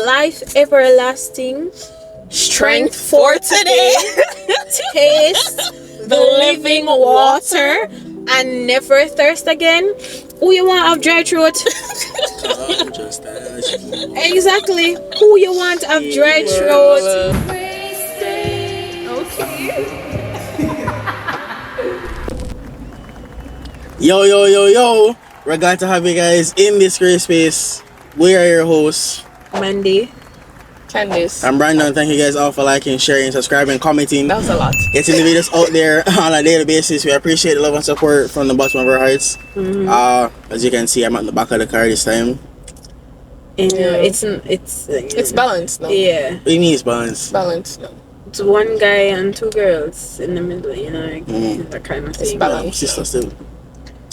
life everlasting. Strength for today. Taste the living water and never thirst again. Who you want to have dry throat? Exactly. Who you want to have dry throat? Yo. We're glad to have you guys in this great space. We are your hosts, Mandy. Candace. I'm Brandon. Thank you guys all for liking, sharing, subscribing, commenting. That was a lot. Getting the videos out there on a daily basis. We appreciate the love and support from the bottom of our hearts. As you can see, I'm at the back of the car this time. It's balanced now. Yeah. What do you mean it's balanced? Balanced. It's one guy and two girls in the middle, you know, like that kind of thing. It's balanced. Sister still.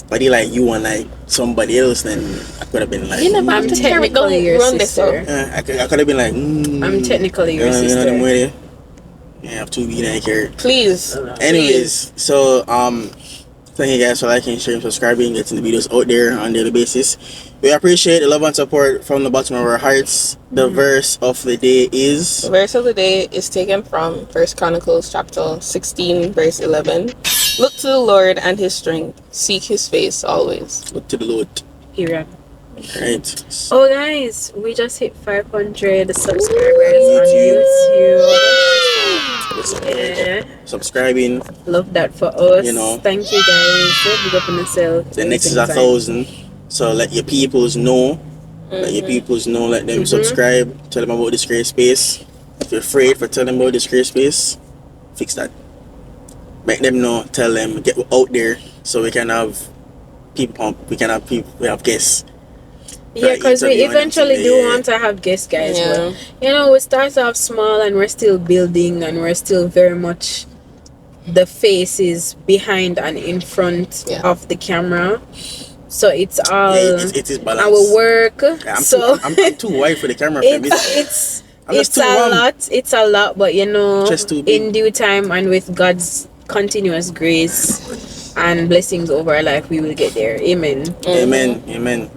But like you and like somebody else, then I could have been like. You never have to carry. Don't run this up. I could have been like. I'm technically your sister. Yeah, I have to be that carry. Please. Anyways, so thank you guys for liking, sharing, subscribing, getting the videos out there on a daily basis. We appreciate the love and support from the bottom of our hearts. The verse of the day is. The verse of the day is taken from 1 Chronicles chapter 16, verse 11. Look to the Lord and his strength. Seek his face always. Look to the Lord. Period. Right. Oh guys, we just hit 500 subscribers on YouTube. Yeah. Subscribing. Love that for us. You know. Thank you guys. Big up on yourself. The next is 1,000. So let your peoples know. Let your peoples know. Let them subscribe. Tell them about this great space. If you're afraid for telling them about this great space, fix that. Make them know. Tell them. Get out there so we can have people. We have guests. Yeah, because we eventually do want to have guests, guys. Yeah. But, we start off small and we're still building and we're still very much the faces behind and in front of the camera. So it's all it is balanced. our work. Yeah, I'm too wide for the camera. It's a lot, but in due time and with God's continuous grace and blessings over our life, we will get there. Amen. Amen.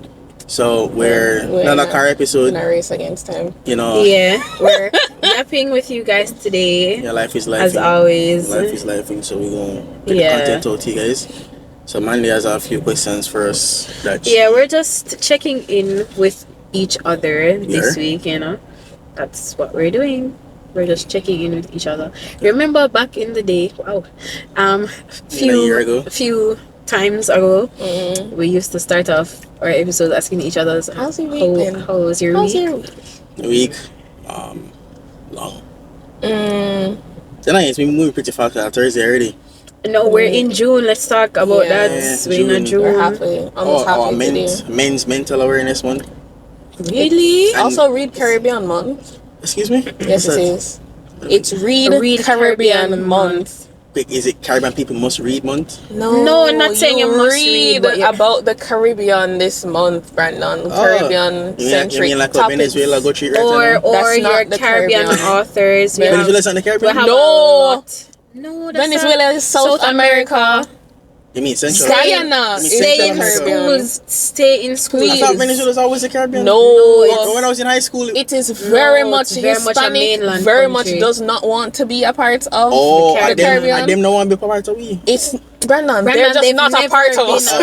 So we're another car episode. In a race against time. Yeah, we're yapping with you guys today. Yeah, life is life. As always. Life is life, so we're going to get the content out to you guys. So Mandy has a few questions for us. We're just checking in with each other this week, That's what we're doing. We're just checking in with each other. Remember back in the day, a few times ago, we used to start off our episodes asking each other, how's your week? How was your week? Week? Long. Tonight we moving pretty fast. Thursday already. No, we're in June. Let's talk about that. We're in June. We're halfway. Almost halfway. Men's mental awareness month. Really? Also read Caribbean month. Excuse me? Yes, it is. It's read Caribbean month. Wait, is it Caribbean people must read month? No, I'm not saying you must read about the Caribbean this month, Brandon. Caribbean centric you mean like topics. Venezuela go treat or your Caribbean authors. Venezuela's on the Caribbean? No, Venezuela is South America. You mean Central? Guyana. Stay in schools. Stay in schools. I thought Venezuela's always a Caribbean. No, when I was in high school, it is very much Hispanic. Very much does not want to be a part of the Caribbean. I didn't want to be a part of we. It's Brandon, they're just not a part of us. I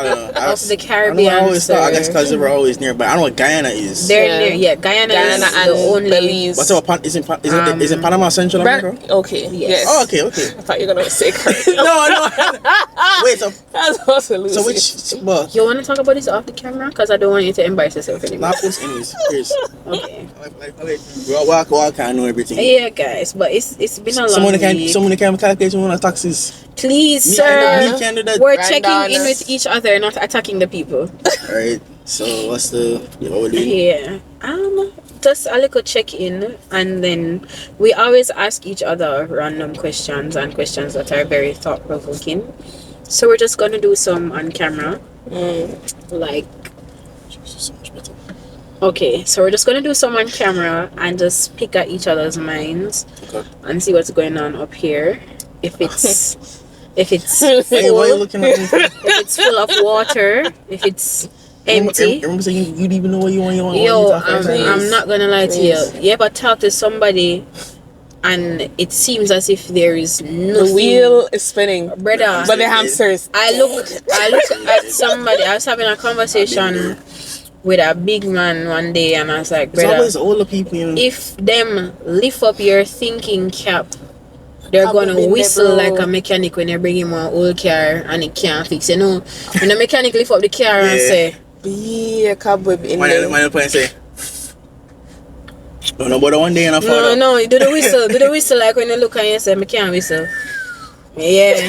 don't know. Of the Caribbean. I guess because they were always near, but I don't know what Guyana is. They're near. Yeah, Guyana is and the only. Belize. What's up? Isn't Panama Central America? Okay. Yes. Oh, okay. I thought you were gonna say Caribbean. No. Wait. That's also so which? Well, you want to talk about this off the camera? Because I don't want you to embarrass yourself anymore. Not this anyways. Okay. Well, can't know everything. Yeah, guys, but it's been a long week. Someone can calculate one of taxes. Please, sir. Can do that. We're checking in with each other, not attacking the people. Alright. So what we're doing? Yeah. Just a little check-in, and then we always ask each other random questions and questions that are very thought-provoking. So we're just gonna do some on camera. Okay, so we're just gonna do some on camera and just pick at each other's minds and see what's going on up here. If it's full, Hey, why are you looking at me? if it's full of water, if it's empty. Remember saying you didn't even know what you want. Yo, Please. I'm not gonna lie to Please. you. You ever talk to somebody and it seems as if there is nothing. The wheel is spinning, Brother, but the hamsters. I look at somebody. I was having a conversation with a big man one day, and I was like, It's brother, always older people, you know. if them lift up your thinking cap, they're I've gonna been whistle there, bro. like a mechanic when you bring him an old car and it can't fix. You know, when the mechanic lift up the car and Yeah. say, Be a cobweb in My there. point say, no, but one day and I no, no, do the whistle, do the whistle like when you look and you say, I can't whistle. Yeah.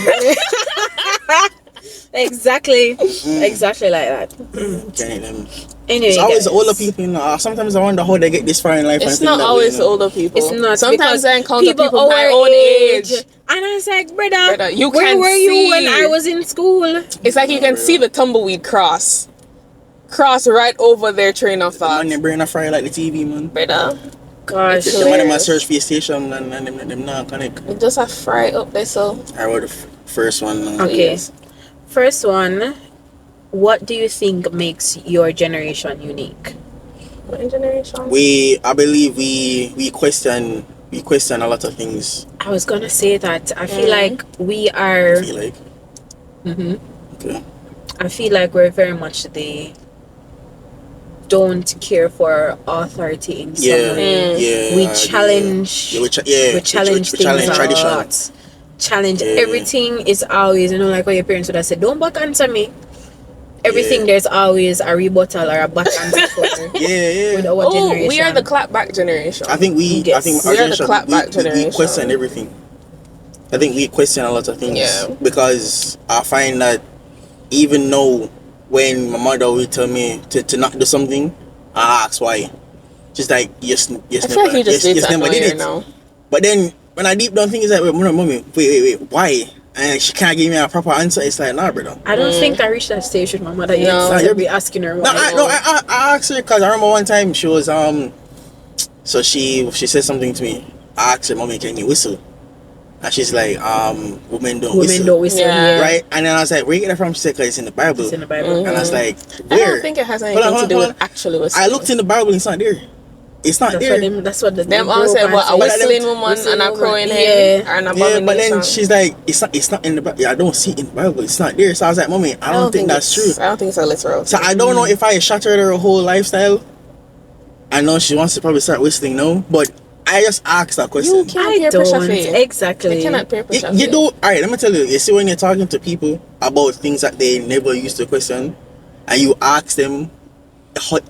Exactly like that. Anyway, It's always guys, the older people, you know. Sometimes I wonder how they get this far in life. It's and not think that always way, you know. older people. it's not, Sometimes because I encounter people our my own age. and I was like, brother, You where can were you when see. I was in school? It's like you can see the tumbleweed cross right over their train of thought. Man, they brain a fry like the TV, man. Brother, Gosh, It's The man hilarious. must search for a station and them not connect. it just a fry up there, so I wrote the first one. Okay. Yes. First one, what do you think makes your generation unique? My generation. I believe we question a lot of things. I was gonna say that. I feel Mm. like we I are. feel like. Mhm. Okay. I feel like we're very much the don't care for authority in some Yeah, way. yeah. We I agree, challenge. Yeah, We challenge we things challenge a tradition. lot. Challenge Yeah. everything is always, you know, like what your parents would have said, don't back answer me. Everything Yeah. there's always a rebuttal or a back answer for Yeah, with yeah. our Oh, generation. we are the clapback generation. I think Yes. our We are the generation, clapback we generation. question everything. I think we question a lot of things. Yeah. Because I find that even though when my mother will tell me to not do something, I ask why. Just like yes, I feel like you just need to never annoy did her it. now. But then when I deep down think it's like, wait, mommy, wait, why? And she can't give me a proper answer. It's like, nah, brother. I don't think I reached that stage with my mother yet. No. So Nah, I'll you're- be asking her No, why. I asked her because I remember one time she was so she said something to me. I asked her, mommy, can you whistle? And she's like, women don't Women whistle. don't whistle. Yeah. Yeah. Right? And then I was like, where you get that from? She said, because it's in the Bible. It's in the Bible. And I was like, I where? don't think it has anything Hold on, to do hold with on. actually whistling. I looked in the Bible, it's not there. It's not That's there. what them. That's what the Them all said what a group whistling answer. woman Whistling and a woman. crowing Yeah. hen are an Yeah, abomination. but then she's like, it's not in the Bible. I don't see it in the Bible. It's not there. So I was like, mommy, I don't think that's true. I don't think so. Literal. So I don't know if I shattered her whole lifestyle. I know she wants to probably start whistling now, but I just asked that question. You can't I peer pressure don't faith. exactly. You cannot peer pressure. You faith. do. Alright, let me tell you. You see, when you're talking to people about things that they never used to question, and you ask them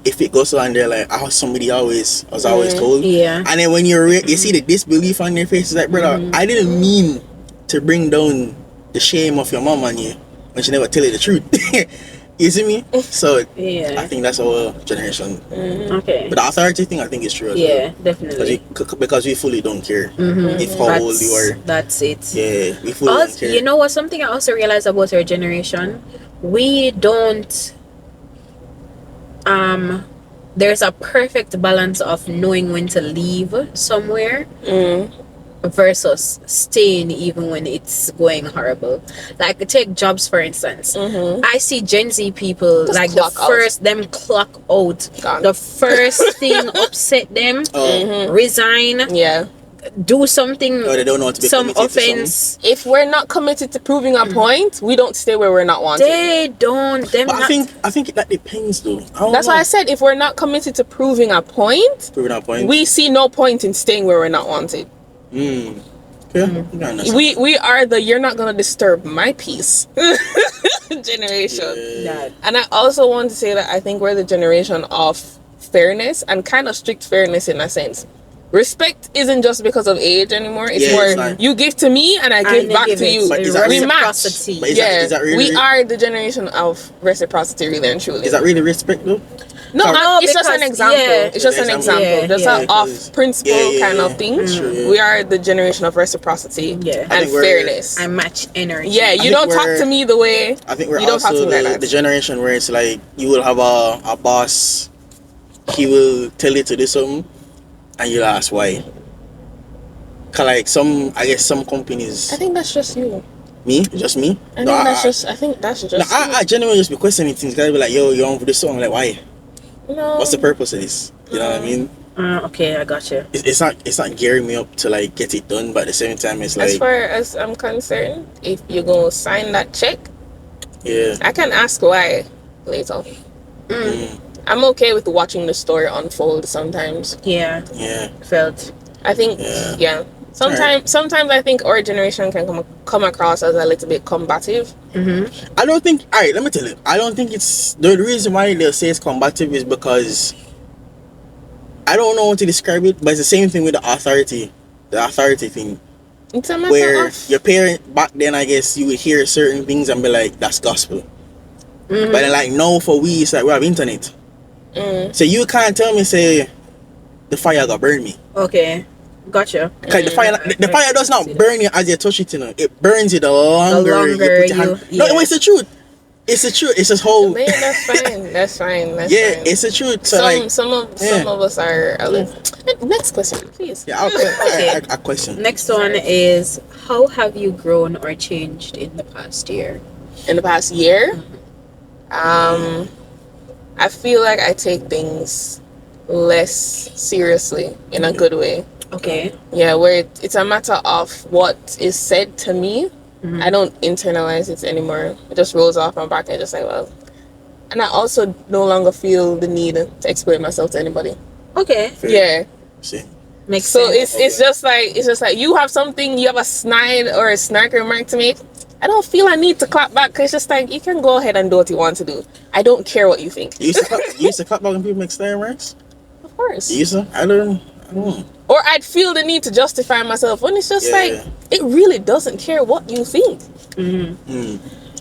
if it goes on, they're like, "Oh, somebody was always told." Yeah. And then when you see the disbelief on their face, it's like, brother, I didn't mean to bring down the shame of your mom on you when she never tell you the truth. You see me? So Yeah. I think that's our generation. Okay. But the authority thing, I think is true. As Yeah, well. definitely. Because we fully don't care if how old you are. That's it. Yeah, we fully don't Also, care. you know what? Something I also realized about our generation, we don't. There's a perfect balance of knowing when to leave somewhere versus staying even when it's going horrible. Like take jobs for instance. I see Gen Z people Just like the clock out. first them clock out. Gone. The first thing upset them, resign, Yeah. do something, Or they don't know how to be some committed to offense. If we're not committed to proving a point, we don't stay where we're not wanted. They don't. Them But not, I think that depends though. That's why I said if we're not committed to proving a point, proving that point. we see no point in staying where we're not wanted. Yeah, yeah, that's- We are the you're not gonna disturb my peace generation. that. And I also want to say that I think we're the generation of fairness and kind of strict fairness in a sense. Respect isn't just because of age anymore. It's Yeah, more it's not. you give to me and I give And they back give to it. you. But is that We really- match. Reciprocity. But is Yeah, that really, we are the generation of reciprocity, really and truly. Is that really respect though? No, No, it's just an because- example. yeah. It's just an example. Yeah, Just yeah. an off principle Yeah, yeah, kind yeah. of thing. Sure, yeah. We are the generation of reciprocity Yeah. I and think we're- fairness. I match energy. Yeah, you think don't talk we're- to me the way I think we're you don't talk to also me like that. the generation where it's like you will have a boss, he will tell you to do something, and you'll ask why. Cause like some companies. I think that's just you. Me? Just me? I No, think that's just. I think that's just. no, I genuinely just be questioning things. Guys be like, yo, you're on for this song. Like, why? No. What's the purpose of this? You know what I mean? Okay, I got you. It's not gearing me up to like get it done, but at the same time, it's As like, far as I'm concerned, if you're gonna sign that check, yeah. I can ask why later. I'm okay with watching the story unfold sometimes. Yeah, Yeah. felt. I think, Yeah. Sometimes I think our generation can come across as a little bit combative. I don't think. All right, let me tell you. I don't think it's the reason why they'll say it's combative is because I don't know how to describe it, but it's the same thing with the authority thing. It's a matter Where of your parent back then, I guess you would hear certain things and be like, "That's gospel." But then, like now for we, it's like we have internet, so you can't tell me say the fire got burn me. Okay, gotcha. Cause the fire does not burn you as you touch it, you know. It burns you the longer you put your hand. yeah. No, it's the truth. It's the truth. It's this whole. Man, that's fine. That's fine. That's Yeah, fine. it's the truth. So Some of us are a little. Next question, please. Yeah, okay. I question. Next one is, how have you grown or changed in the past year? In the past year, I feel like I take things less seriously in a good way. Okay. Yeah, where it's a matter of what is said to me. I don't internalize it anymore. It just rolls off my back. I just like, well. And I also no longer feel the need to explain myself to anybody. Okay. Fair. Yeah. See. Makes So sense. it's just like you have something, you have a snide or a snark remark to make. I don't feel I need to clap back because it's just like you can go ahead and do what you want to do. I don't care what you think. You used to clap back when people make stare remarks? Of course. You used to? I don't know. Or I'd feel the need to justify myself when it's just it really doesn't care what you think.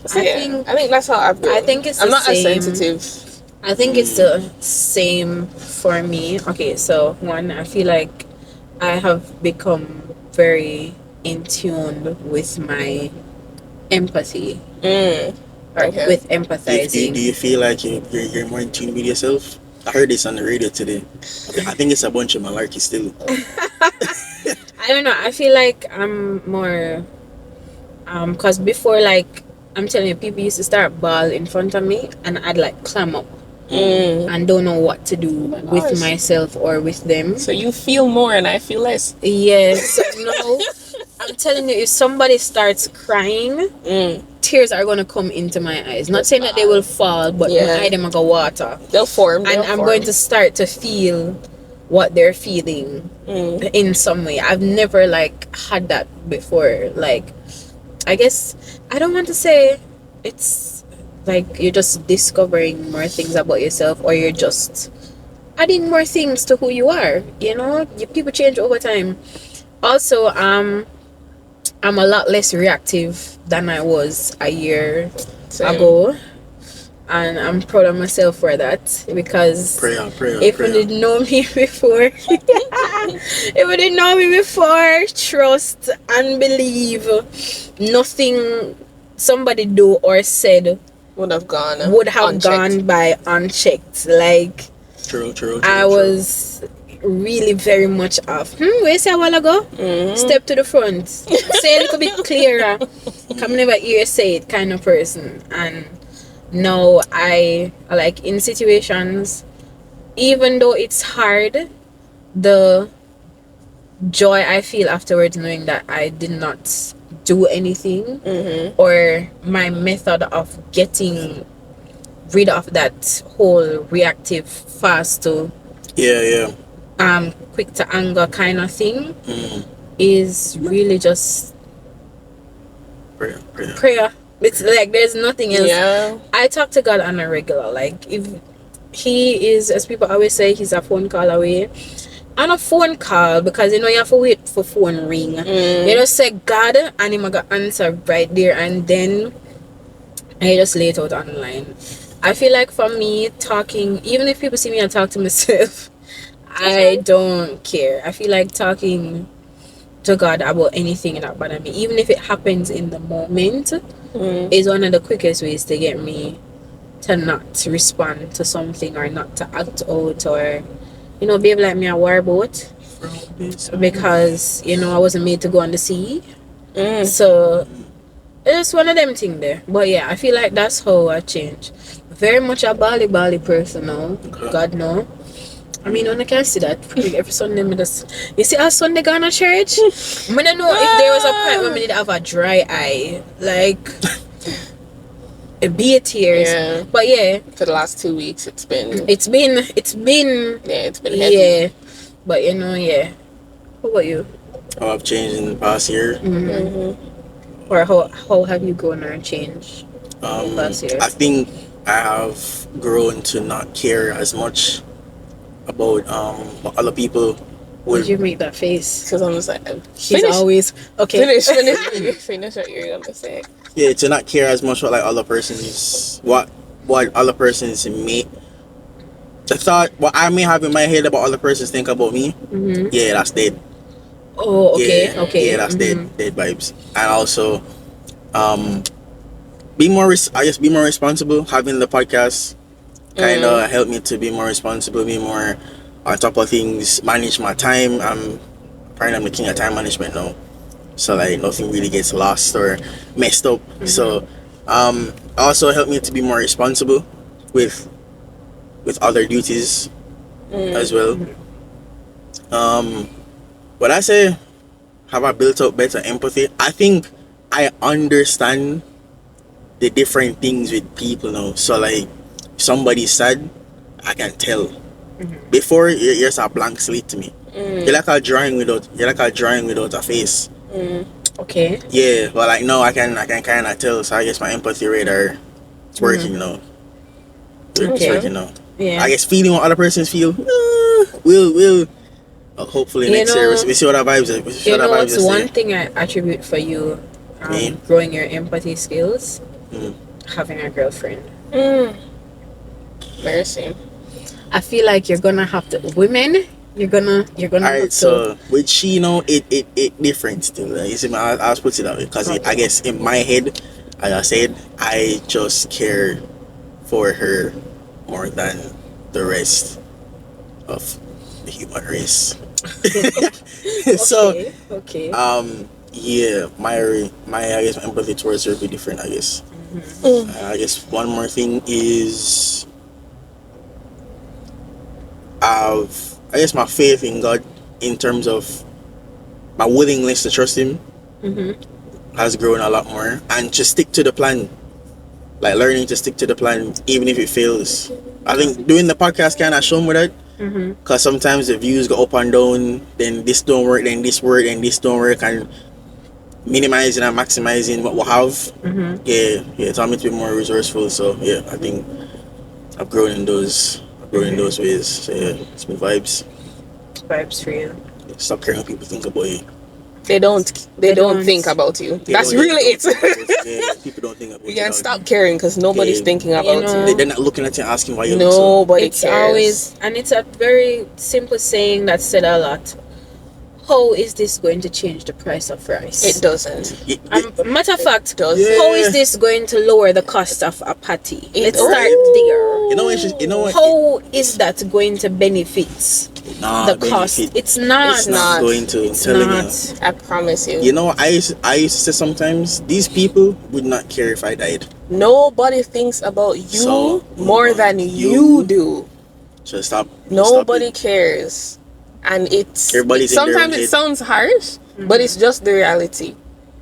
So, I think that's how I've grown. I think it's I'm the not as same. sensitive. I think it's the same for me. Okay, so one, I feel like I have become very in tune with my empathy. Or Okay. with Do empathizing. you feel like you're more in tune with yourself? I heard this on the radio today. I think it's a bunch of malarkey still. I don't know. I feel like I'm more, cause before, like, I'm telling you, people used to start bawl in front of me, and I'd like clam up and don't know what to do with gosh. myself or with them. So you feel more and I feel less. Yes. So no, I'm telling you, if somebody starts crying, tears are gonna come into my eyes. Not saying that they will fall, but my eye them go water. They'll form. And I'm going to start to feel what they're feeling in some way. I've never like had that before. Like, I guess I don't want to say it's like you're just discovering more things about yourself, or you're just adding more things to who you are. You know, people change over time. Also, I'm a lot less reactive than I was a year ago. And I'm proud of myself for that, because Pray on. if you didn't know me before, if you didn't know me before, trust and believe nothing somebody do or said would have gone by unchecked. Like, True. I was really very much off. Where you say a while ago? Step to the front. Say a little bit clearer. Come never hear say it kind of person. And now I like in situations, even though it's hard, the joy I feel afterwards knowing that I did not do anything, or my method of getting rid of that whole reactive fast to quick to anger kind of thing is really just prayer. It's like there's nothing else. I talk to God on a regular. Like, if he is, as people always say, he's a phone call away. On a phone call, because you know you have to wait for phone ring. You just say God and him gonna answer right there, and then I just lay it out online. I feel like for me, talking, even if people see me and talk to myself, I don't care. I feel like talking to God about anything that bothers me, even if it happens in the moment, is one of the quickest ways to get me to not respond to something, or not to act out, or behave like me a warboat, because I wasn't made to go on the sea. So It's one of them thing there. But yeah, I feel like that's how I change. Very much a Bali person now. Okay. God no. I mean, when I can see that every Sunday, me just you see, our Sunday going to church. I don't know if there was a point when we did have a dry eye, like a be tears. Yeah. But yeah, For the last 2 weeks, it's been it's been yeah, it's been heavy. yeah. But you know, yeah. What about you? How I've changed in the past year. Mm-hmm. Or how have you grown or changed in the past year? I think I have grown to not care as much about what other people Would would. you make that face? Because I'm just like, She's finish, always okay. finish what you're gonna say. Yeah, to not care as much what like other persons what other persons may the thought what I may have in my head about other persons think about me. Mm-hmm. Yeah, that's dead. Oh, okay, Yeah, okay. yeah, that's Mhm. dead vibes. And also, be more. I guess be more responsible. Having the podcast kind of helped me to be more responsible, be more on top of things, manage my time. Apparently I'm the king of time management now, so like nothing really gets lost or messed up. So, also helped me to be more responsible with other duties as well. But I say, have I built up better empathy? I think I understand the different things with people now. So like, somebody's sad, I can tell. Before, you're just a blank slate to me. You're like a drawing without a face. Okay. Yeah, but like no, I can kind of tell. So I guess my empathy radar, it's working now. It's Okay. working now. Yeah. I guess feeling what other persons feel. Will hopefully You next year know- we see what our vibes are. We see You what our know vibes what's are one saying. thing I attribute for you Yeah. growing your empathy skills? Mm. Having a girlfriend. Mercy. I feel like you're gonna have to you're gonna have Alright, to so with she, you know, it different still. You see, I'll put it that way because I guess in my head, as I said, I just care for her more than the rest of the human race. So, okay. yeah, my I guess my empathy towards her will be different. I guess. I guess one more thing is, I guess my faith in God in terms of my willingness to trust Him has grown a lot more, and to stick to the plan. Like learning to stick to the plan even if it fails. I think doing the podcast kind of shown me that. Because sometimes the views go up and down, then this don't work, then this work, and this don't work, and minimizing and maximizing what we have. It taught me to be more resourceful. So yeah, I think I've grown in those ways. So yeah, it's my vibes. Vibes for you. Stop caring what people think about you. They don't think about you. That's really it. Yeah, people don't think about You you. can stop caring because nobody's Yeah. thinking about know, you. They're not looking at you and asking why you look so. Nobody It's cares. always, and it's a very simple saying that said a lot. How is this going to change the price of rice? It doesn't. Matter of fact, does. how is this going to lower the cost of a patty? It Let's does. start there. You know what? You know what? How is that going to benefit the cost? It's not. It's not. going to. I'm It's telling not. I promise you. you. You know, I used to say sometimes these people would not care if I died. Nobody thinks about you So, more than you do. So stop. Nobody Stop cares. And it's Everybody's in their sometimes own it head. sounds harsh, but it's just the reality.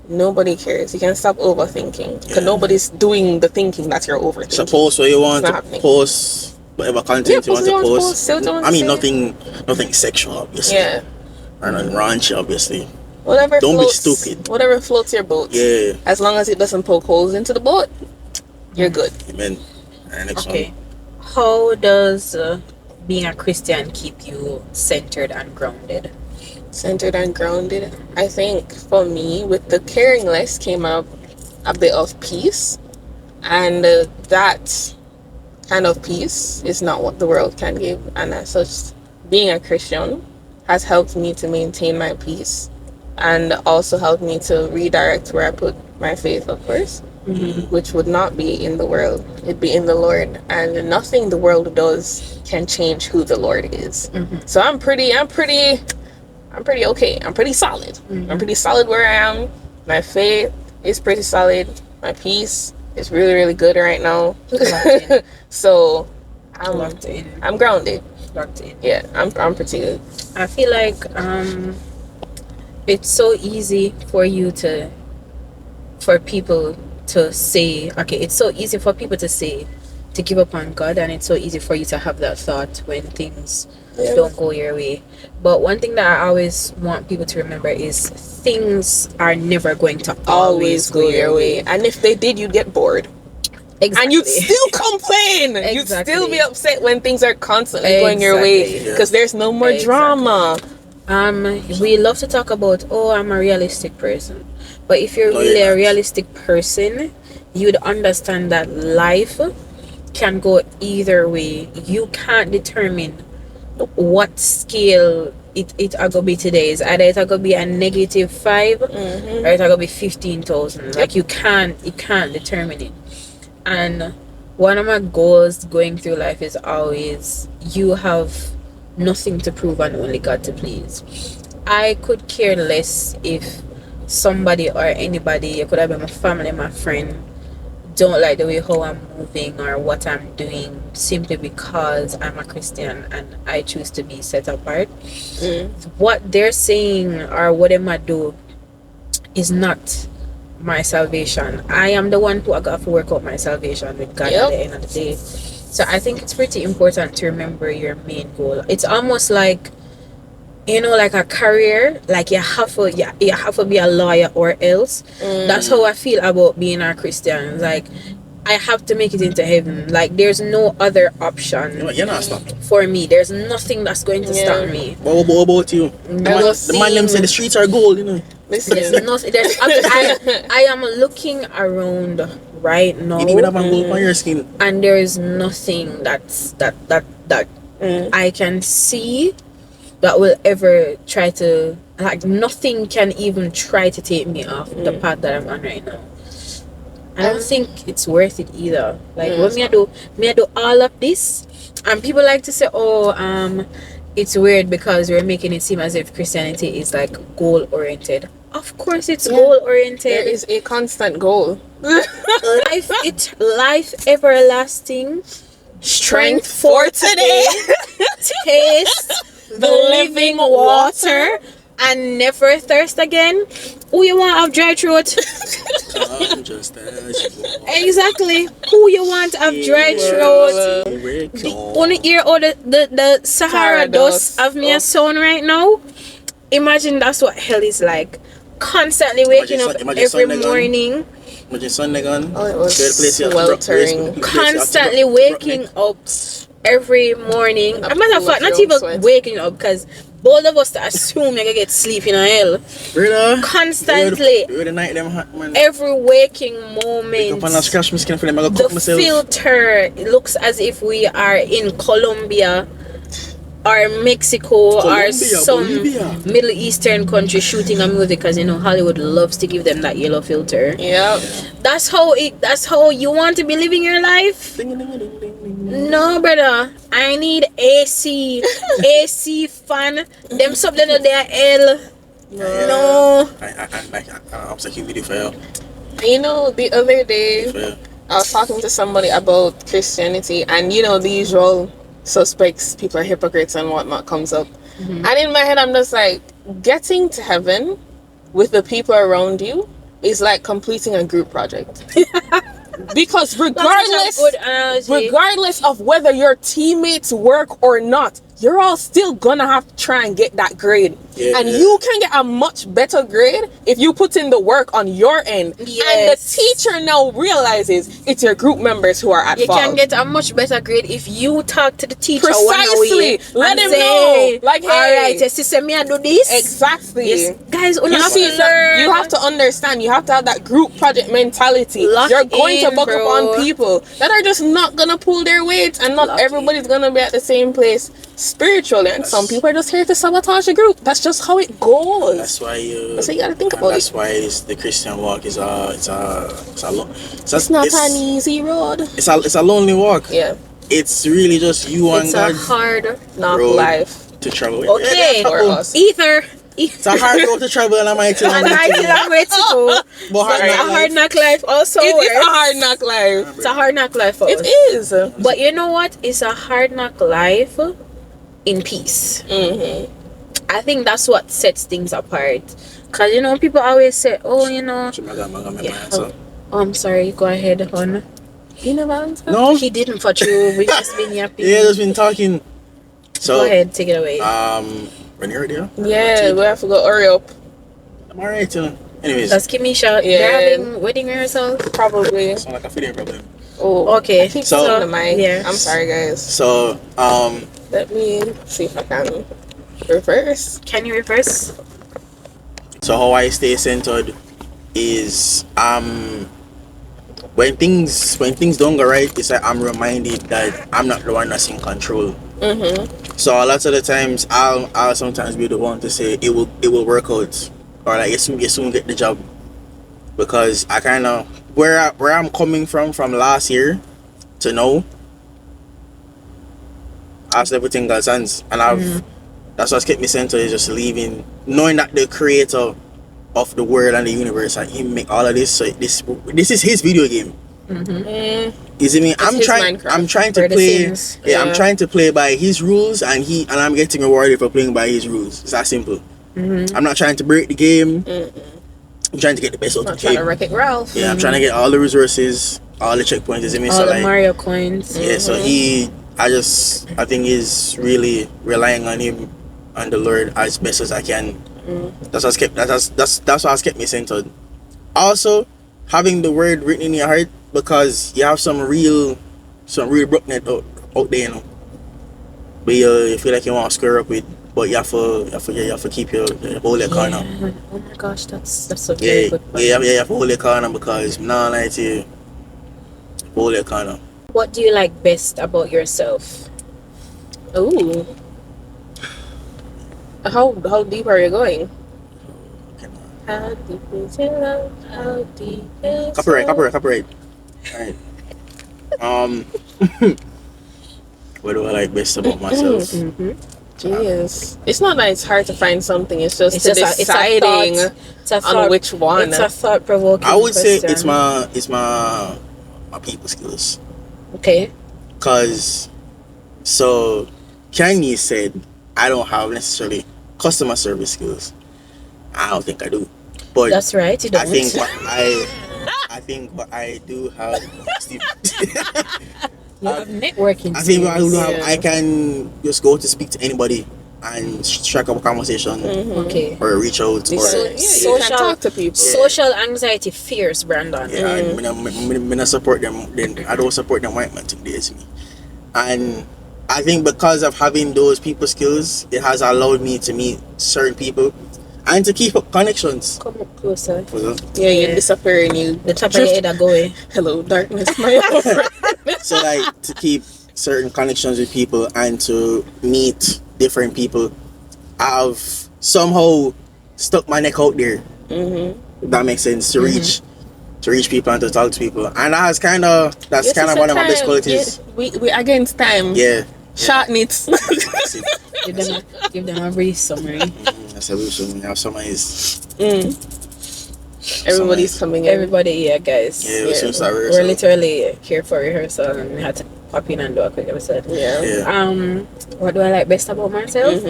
Nobody cares. You can stop overthinking because Yeah. nobody's doing the thinking that you're overthinking. So post what you want It's to not happening. post, whatever content you want to post. say what you want I to mean, say. nothing sexual, obviously. Yeah. Or nothing raunchy, obviously. Whatever Don't be floats, stupid. Whatever floats your boat. Yeah. As long as it doesn't poke holes into the boat, you're good. Amen. Alright, next Okay. How does being a Christian keep you centered and grounded? Centered and grounded. I think for me, with the caring less came up a bit of peace, and that kind of peace is not what the world can give. And as such, being a Christian has helped me to maintain my peace, and also helped me to redirect where I put my faith, of course. Which would not be in the world, it'd be in the Lord, and nothing the world does can change who the Lord is. So I'm pretty okay. I'm pretty solid. I'm pretty solid where I am. My faith is pretty solid. My peace is really, really good right now. Locked in. So Locked in. I'm grounded. Locked in. Yeah, I'm pretty good. I feel like it's so easy for people to say, okay, it's so easy for people to say to give up on God, and it's so easy for you to have that thought when things don't go your way. But one thing that I always want people to remember is things are never going to always go your way. And if they did, you'd get bored. Exactly. And you'd still complain. You'd Exactly. still be upset when things are constantly going your way, because there's no more drama. We love to talk about, oh, I'm a realistic person. But if you're really a realistic person, you'd understand that life can go either way. You can't determine what scale it are gonna be today. Is either it are gonna be a -5 or it are gonna be 15,000. Like you can't determine it. And one of my goals going through life is always, you have nothing to prove and only God to please. I could care less if somebody or anybody, it could have been my family, my friend, don't like the way how I'm moving or what I'm doing simply because I'm a Christian and I choose to be set apart. What they're saying or what they might do is not my salvation. I am the one who I got to work out my salvation with God at the end of the day. So I think it's pretty important to remember your main goal. It's almost like, you know, like a career, like you have to be a lawyer or else. That's how I feel about being a Christian. Like I have to make it into heaven. Like there's no other option. You're not stopped. For me. There's nothing that's going to stop me. What about you? The man them say the streets are gold, you know. There's nothing. I am looking around right now, you even have a gold on your skin, and there's nothing that I can see that will ever try to, like, nothing can even try to take me off the path that I'm on right now. I don't think it's worth it either. Like when me I do all of this, and people like to say, oh, it's weird because we're making it seem as if Christianity is like goal oriented. Of course it's goal oriented. There is a constant goal. life everlasting, strength for today, taste the living water, and never thirst again. Who you want to have dry throat? Exactly. Who you want to have dry throat? Only hear all the Sahara dust of me a sound right now. Imagine that's what hell is like. Constantly waking up every morning. Imagine Sunday gone. Oh, it was sweltering. Constantly waking up every morning. As a matter of fact, not even waking up, because both of us assume you're gonna get sleep in hell. Constantly. Every waking moment. The filter looks as if we are in Colombia or Mexico or some Middle Eastern country shooting a movie, because you know Hollywood loves to give them that yellow filter. Yeah. That's how you want to be living your life? No, brother. I need AC fan. Them something that they are L. No. I'm such a video for you. You know, the other day I was talking to somebody about Christianity, and you know the usual suspects, people are hypocrites and whatnot, comes up. And in my head I'm just like, getting to heaven with the people around you is like completing a group project. Because regardless of whether your teammates work or not, you're all still gonna have to try and get that grade. And you can get a much better grade if you put in the work on your end. And the teacher now realizes it's your group members who are at fault. You can get a much better grade if you talk to the teacher. Precisely. Let him know. Like, hey, alright, your sister, me I do this. Exactly. Yes. Guys, you have to understand, you have to have that group project mentality. You're going to buck up on people that are just not gonna pull their weight, and not everybody's gonna be at the same place spiritually, and some people are just here to sabotage the group. That's just how it goes. That's why you gotta think about that's why the Christian walk is it's not an easy road. It's a lonely walk. Yeah, it's really just you and God. It's a hard knock life to travel with. Okay, for us. Ether. It's a hard road to travel and a mighty a long way to mighty go. long way to go. But hard A knock hard life. knock life also It is works. a hard knock life. It's a hard knock life for It us. is. But you know what? It's a hard knock life in peace. Mm-hmm. I think that's what sets things apart. Because, you know, people always say, oh, you know. Yeah. Oh, I'm sorry. Go ahead, hon. You know what? No. He didn't for you. We've just been yapping. Yeah, just been talking. So, Go ahead. Take it away. when you're there, Yeah, we have to go hurry up. I'm alright, you know. Anyways, That's Kimisha. Yeah. They're having wedding rehearsal. Probably. sound like a feeding problem. Oh, Okay. I keep So- saying the mic. Yeah. I'm sorry, guys. So, Let me see if I can reverse. Can you reverse? so how I stay centered is when things don't go right, it's like I'm reminded that I'm not the one that's in control. Mm-hmm. So a lot of the times I'll sometimes be the one to say it will work out, or like you soon get the job, because I kind of where I'm coming from last year to now, I've everything God's hands, and that's what's kept me centered, is just leaving, knowing that the creator of the world and the universe, and he make all of this. So this is his video game. You see me? I'm his trying to For the play. Sims. Yeah, I'm Yeah. trying to play by his rules, and I'm getting rewarded for playing by his rules. It's that simple. I'm not trying to break the game. I'm trying to get the best out of Not the trying to game. wreck it, Ralph. Yeah, I'm trying to get all the resources, all the checkpoints. You see me? All So the like, Mario coins. yeah. So I think he's really relying on him and the Lord as best as I can. That's what's kept me centered. Also, having the word written in your heart, because you have some real brokenness out there, you know. But you feel like you want to square up with, but you have to keep your hold your corner. Yeah. Oh my gosh, that's a very Yeah, good point. you have to hold your corner, because nah, like you hold your corner. What do you like best about yourself? Ooh. How deep are you going? How deep is your love? How deep is Copyright. Alright. What do I like best about myself? Jeez. It's not that it's hard to find something, it's just It's just deciding It's a on thought. which one. It's a thought-provoking I would say question. it's my people skills. Okay. Cause so Candace said I don't have necessarily customer service skills. I don't think I do. But That's right. You don't. I think what I do have You have networking. I think what I do skills. have, I can just go to speak to anybody and strike up a conversation Okay. or reach out, You or can- you social- can talk to people. Social anxiety fears, Brandon. yeah, and I support them. Then I don't support them white man today's me. And I think because of having those people skills, it has allowed me to meet certain people and to keep up connections. Come up closer. Yeah, you Yeah. disappear and you The top of your head are going. hello darkness, my old friend. So like to keep certain connections with people and to meet different people, I've somehow stuck my neck out there. If that makes sense, to reach people and to talk to people, and that's kind of one of my best qualities. We against time. Yeah. Short knits. That's it. Give them a brief summary. That's a real summary. Our summer is Everybody's coming in. Everybody here, guys. yeah. We soon start We're rehearsal. literally here for rehearsal, and we had to pop in and do a quick episode. Yeah. Yeah. What do I like best about myself?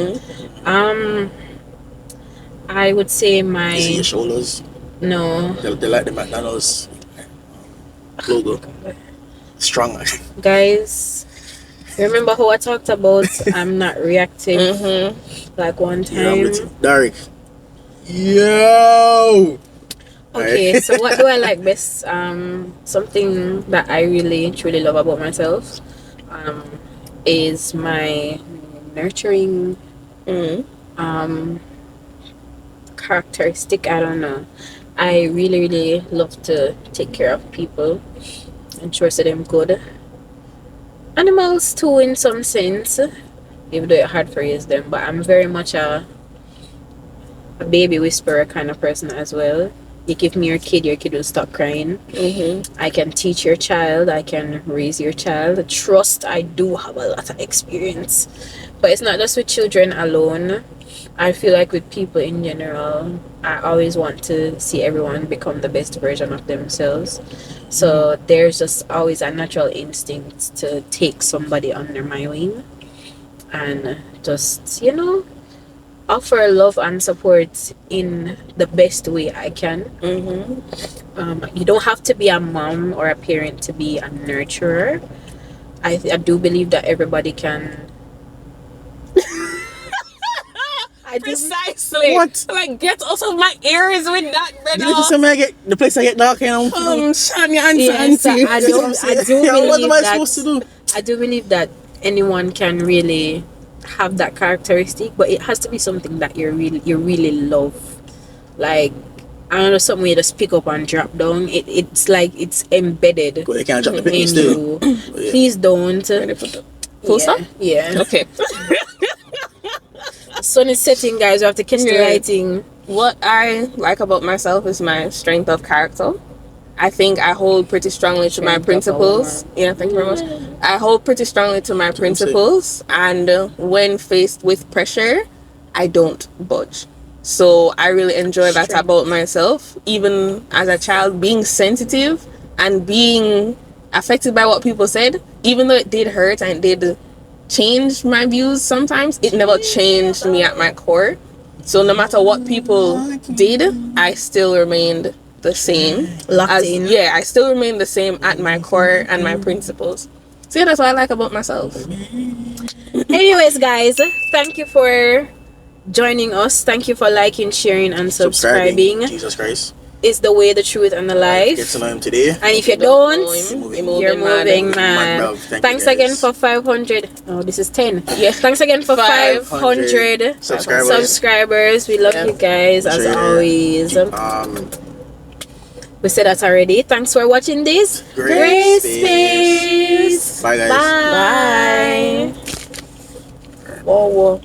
I would say Is it my your shoulders? no, They like the McDonald's logo. Stronger. guys. Remember how I talked about I'm not reactive like one Yeah, I'm time. with you. Derek. Yo. Okay, so what do I like best? Something that I really truly love about myself is my nurturing characteristic. I don't know. I really, really love to take care of people and ensure that them good. Animals too, in some sense, even though it's hard for raise them. But I'm very much a baby whisperer kind of person as well. You give me your kid will stop crying. I can teach your child, I can raise your child. Trust, I do have a lot of experience. But it's not just with children alone. I feel like with people in general, I always want to see everyone become the best version of themselves. So there's just always a natural instinct to take somebody under my wing and just, offer love and support in the best way I can. You don't have to be a mom or a parent to be a nurturer. I do believe that everybody can. Precisely. What? Like, get out of my ears with that red You just say, get the place I get dark and Shine your answer, Yes, auntie. I do what believe am I that. supposed to do? I do believe that anyone can really have that characteristic, but it has to be something that you really love. Like, I don't know, something you just pick up and drop down. It's like it's embedded Go, you can't drop the in picnic still. you. Yeah. Please don't. Full stop? Yeah. Okay. The sun is setting, guys. We have to catch the Yeah. lighting. What I like about myself is my strength of character. I think I hold pretty strongly to my Strength of a principles. Yeah, thank you very much. I hold pretty strongly to my principles, and when faced with pressure, I don't budge. So I really enjoy that Strength. about myself. Even as a child, being sensitive and being affected by what people said, even though it did hurt and it did change my views sometimes, it never changed me at my core. So no matter what people did, I still remained the same. Locked in. Yeah, I still remain the same at my core and my principles. So yeah, that's what I like about myself. Anyways, guys, thank you for joining us. Thank you for liking, sharing, and subscribing. Jesus Christ. It's the way, the truth, and the life. Get to know him today. And if you don't, You're you're moving, mad. man. Bruv, thank Thanks you, again guys. for 500. Oh, this is 10. Yeah. Thanks again for 500 500 subscribers. We love Yeah. you guys as Sure. always. We said that already. Thanks for watching this. Grace Space. Bye, guys. Bye. Whoa, whoa.